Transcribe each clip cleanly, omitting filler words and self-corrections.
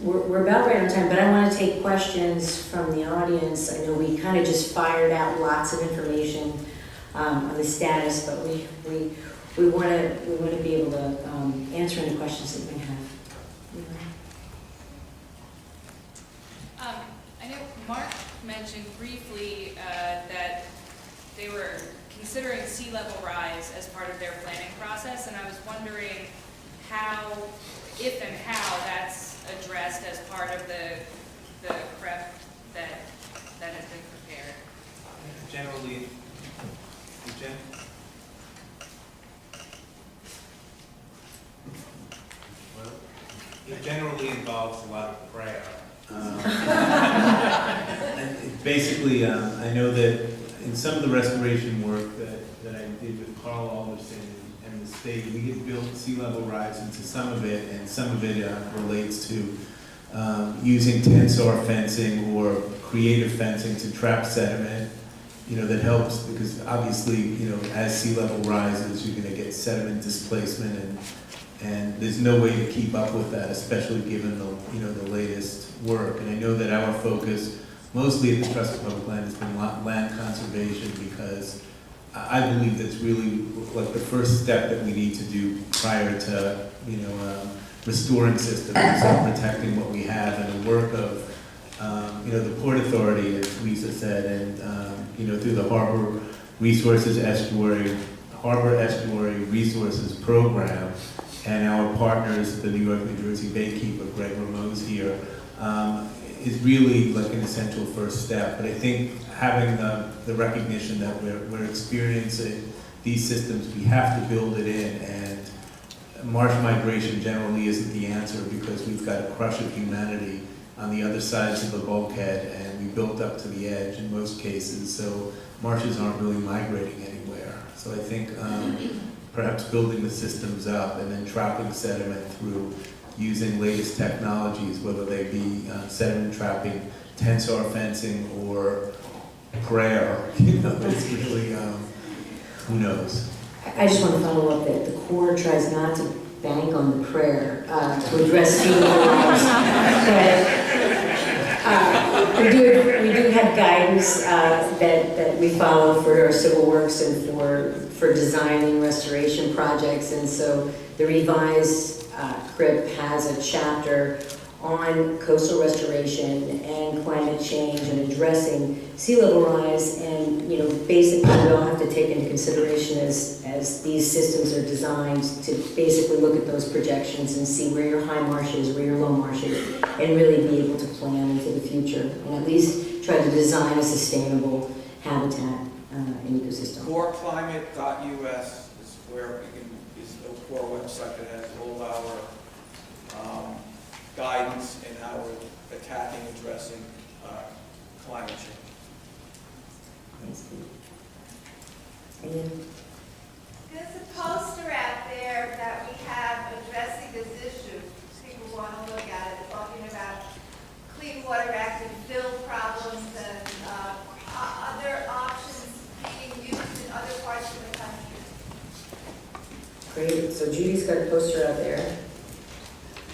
we're about right on time, but I want to take questions from the audience. I know we kind of just fired out lots of information on the status, but we want to be able to answer any questions that you may have. I know Mark mentioned briefly that they were considering sea level rise as part of their planning process, and I was wondering how, if and how, that's addressed as part of the prep that has been prepared. Generally, it generally involves a lot of prayer. Basically, I know that in some of the restoration work that I did with Carl Alderson and the state, we had built sea level rise into some of it, and some of it relates to using tensor fencing or creative fencing to trap sediment. That helps because obviously, as sea level rises, you're going to get sediment displacement, and there's no way to keep up with that, especially given the latest work. And I know that our focus, mostly at the Trust for Public Land, has been land conservation, because I believe that's really like the first step that we need to do prior to restoring systems and protecting what we have, and the work of the Port Authority, as Lisa said, and through the Harbor Estuary Resources Program, and our partners, the New York, New Jersey Baykeeper, Greg Rameau's here, is really like an essential first step. But I think having the recognition that we're experiencing these systems, we have to build it in, and marsh migration generally isn't the answer, because we've got a crush of humanity on the other sides of the bulkhead, and we built up to the edge in most cases, so marshes aren't really migrating anywhere. So I think perhaps building the systems up and then trapping sediment through using latest technologies, whether they be sediment trapping, tensor fencing, or prayer, it's really, who knows? I just want to follow up that the Corps tries not to bank on the prayer to address sea level rise, but we do have guidance that we follow for our civil works and for designing restoration projects, and so the revised CRIP has a chapter on coastal restoration and climate change and addressing sea level rise, and basically we all have to take into consideration as these systems are designed to basically look at those projections and see where your high marsh is, where your low marsh is, and really be able to plan into the future and at least try to design a sustainable habitat and ecosystem. Coreclimate.us is where is the core website that has all our guidance in how we're attacking, addressing climate change. Thanks, Steve. There's a poster out there that we have addressing this issue. People want to look at it, talking about Clean Water Act and fill problems and other options being used in other parts of the country. Great. So Judy's got a poster out there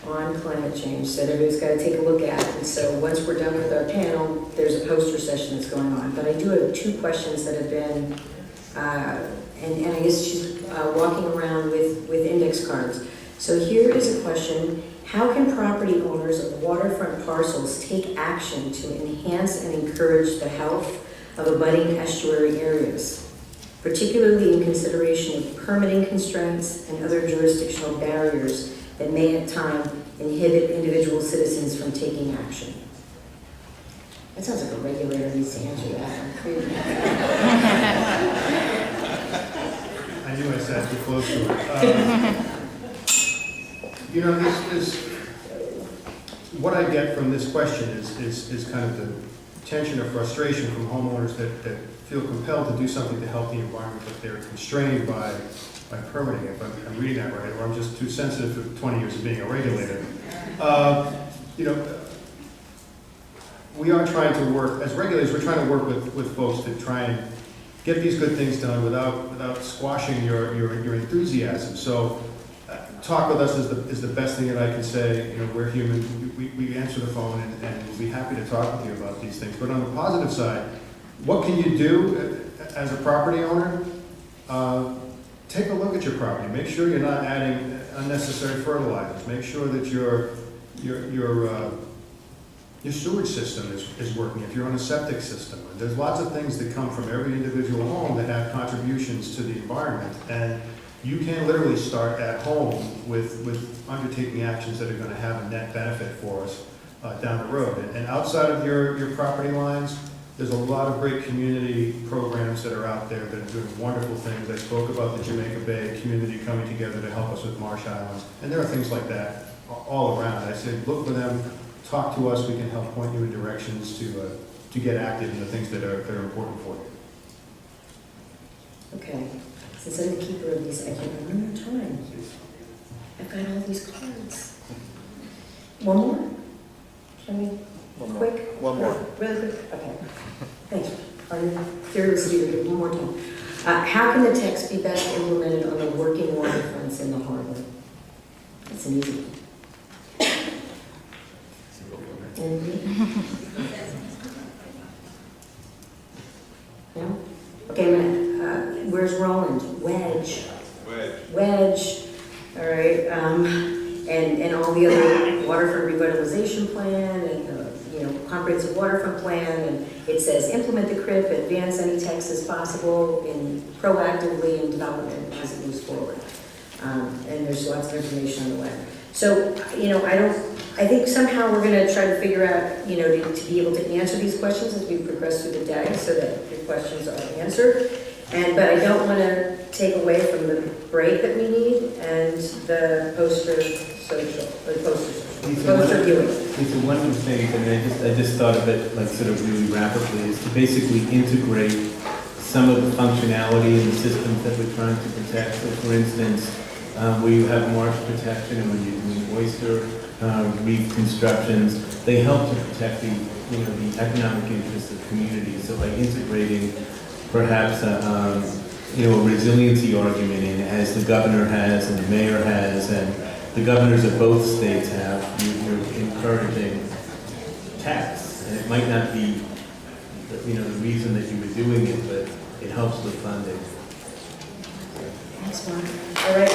on climate change that everybody's got to take a look at. And so once we're done with our panel, there's a poster session that's going on. But I do have two questions that have been, and I guess she's walking around with index cards. So here is a question: how can property owners of waterfront parcels take action to enhance and encourage the health of abutting estuary areas, particularly in consideration of permitting constraints and other jurisdictional barriers that may at times inhibit individual citizens from taking action? That sounds like a regulator needs to answer that. I knew I sat too close to it. What I get from this question is kind of the tension or frustration from homeowners that feel compelled to do something to help the environment, but they're constrained by permitting it. If I'm reading that right, or I'm just too sensitive to 20 years of being a regulator. We are trying to work, as regulators, we're trying to work with folks to try and get these good things done without squashing your enthusiasm. So talk with us is the best thing that I can say. You know, we're human, we answer the phone, and we'll be happy to talk with you about these things. But on the positive side, what can you do as a property owner? Take a look at your property. Make sure you're not adding unnecessary fertilizers. Make sure that your sewage system is working. If you're on a septic system, there's lots of things that come from every individual home that have contributions to the environment. And you can literally start at home with undertaking actions that are going to have a net benefit for us down the road. And outside of your property lines, there's a lot of great community programs that are out there that are doing wonderful things. I spoke about the Jamaica Bay community coming together to help us with Marsh Islands. And there are things like that all around. I said, look for them, talk to us, we can help point you in directions to get active in the things that are important for you. Okay, since I'm the keeper of these, I can't remember time. I've got all these cards. One more? Can we, quick? One more. Really quick? Okay. Thank you. I'm curious to do one more time. How can the text be best implemented on the working waterfronts in the harbor? It's an easy one. No? Okay, I'm gonna, where's Roland? Wedge. Wedge. All right, and all the other waterfront revitalization plan and, comprehensive waterfront plan, and it says implement the CRIP, advance any text as possible, and proactively in development as it moves forward. And there's lots of information on the web. So, I think somehow we're gonna try to figure out, to be able to answer these questions as we progress through the day so that your questions are answered. But I don't wanna take away from the break that we need and the poster viewing. It's one of the things, and I just thought of it like sort of really rapidly, is to basically integrate some of the functionality in the systems that we're trying to protect. So for instance, where you have marsh protection and when you're doing oyster reef constructions, they help to protect the economic interests of communities. So by integrating perhaps a resiliency argument in, as the governor has and the mayor has and the governors of both states have, you're encouraging tax. And it might not be the reason that you were doing it, but it helps with funding. Thanks, Mark. All right.